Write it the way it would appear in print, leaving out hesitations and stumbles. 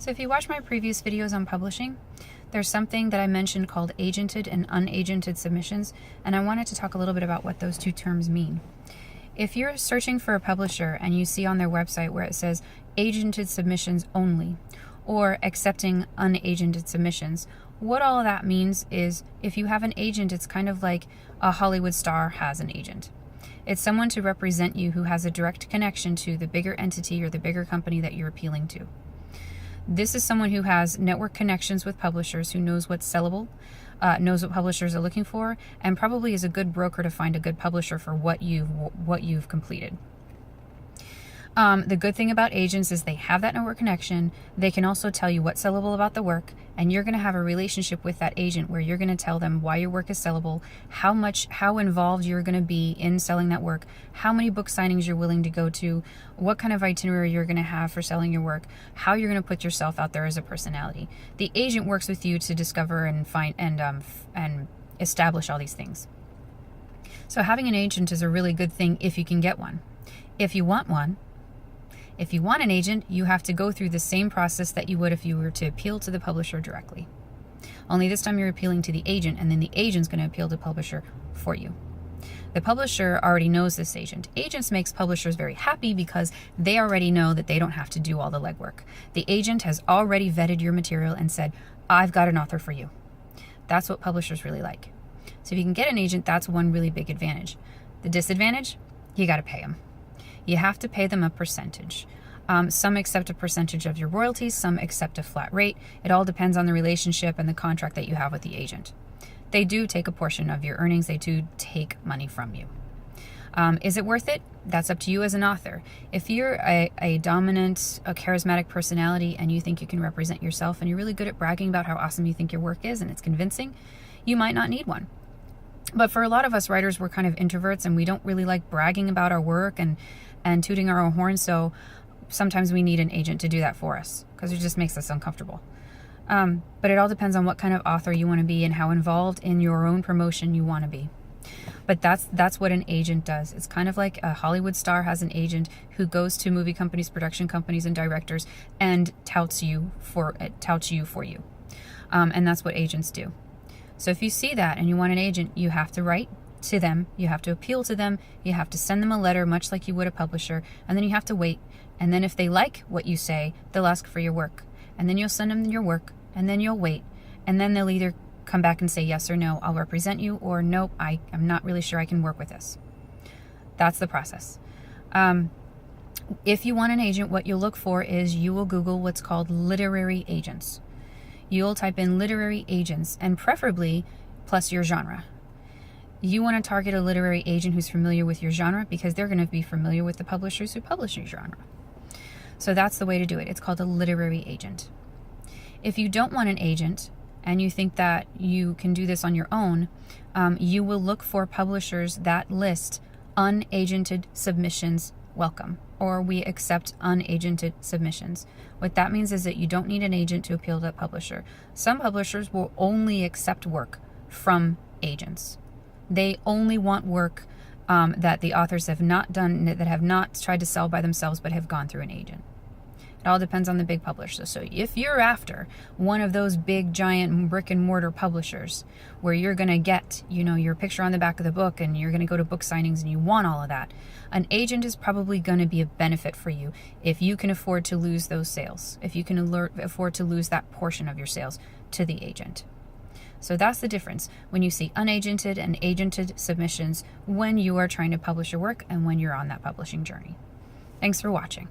So if you watch my previous videos on publishing, there's something that I mentioned called agented and unagented submissions, and I wanted to talk a little bit about what those two terms mean. If you're searching for a publisher and you see on their website where it says agented submissions only or accepting unagented submissions, what all of that means is if you have an agent, it's kind of like a Hollywood star has an agent. It's someone to represent you who has a direct connection to the bigger entity or the bigger company that you're appealing to. This is someone who has network connections with publishers, who knows what's sellable, knows what publishers are looking for, and probably is a good broker to find a good publisher for what you've completed. The good thing about agents is they have that network connection. They can also tell you what's sellable about the work, and you're going to have a relationship with that agent where you're going to tell them why your work is sellable, how involved you're going to be in selling that work, how many book signings you're willing to go to, what kind of itinerary you're going to have for selling your work, how you're going to put yourself out there as a personality. The agent works with you to discover and find and establish all these things. So having an agent is a really good thing if you can get one. If you want an agent, you have to go through the same process that you would if you were to appeal to the publisher directly. Only this time you're appealing to the agent, and then the agent's going to appeal to the publisher for you. The publisher already knows this agent. Agents makes publishers very happy because they already know that they don't have to do all the legwork. The agent has already vetted your material and said, I've got an author for you. That's what publishers really like. So if you can get an agent, that's one really big advantage. The disadvantage? You got to pay them. You have to pay them a percentage. Some accept a percentage of your royalties, some accept a flat rate. It all depends on the relationship and the contract that you have with the agent. They do take a portion of your earnings. They do take money from you. Is it worth it? That's up to you as an author. If you're a dominant, a charismatic personality and you think you can represent yourself and you're really good at bragging about how awesome you think your work is and it's convincing, you might not need one. But for a lot of us writers, we're kind of introverts and we don't really like bragging about our work and tooting our own horn, so sometimes we need an agent to do that for us because it just makes us uncomfortable. But it all depends on what kind of author you want to be and how involved in your own promotion you want to be. But that's what an agent does. It's kind of like a Hollywood star has an agent who goes to movie companies, production companies, and directors and touts you for you. And that's what agents do. So if you see that and you want an agent, you have to write to them, you have to appeal to them, you have to send them a letter much like you would a publisher, and then you have to wait. And then if they like what you say, they'll ask for your work. And then you'll send them your work, and then you'll wait. And then they'll either come back and say yes or no, I'll represent you, or nope, I'm not really sure I can work with this. That's the process. If you want an agent, what you'll look for is you will Google what's called literary agents. You'll type in literary agents, and preferably plus your genre. You want to target a literary agent who's familiar with your genre because they're going to be familiar with the publishers who publish your genre. So that's the way to do it. It's called a literary agent. If you don't want an agent and you think that you can do this on your own, you will look for publishers that list unagented submissions welcome, or we accept unagented submissions. What that means is that you don't need an agent to appeal to a publisher. Some publishers will only accept work from agents. They only want work that the authors have not done, that have not tried to sell by themselves, but have gone through an agent. It all depends on the big publisher. So if you're after one of those big, giant brick and mortar publishers where you're going to get, your picture on the back of the book and you're going to go to book signings and you want all of that, an agent is probably going to be a benefit for you if you can afford to lose those sales, if you can afford to lose that portion of your sales to the agent. So that's the difference when you see unagented and agented submissions when you are trying to publish your work and when you're on that publishing journey. Thanks for watching.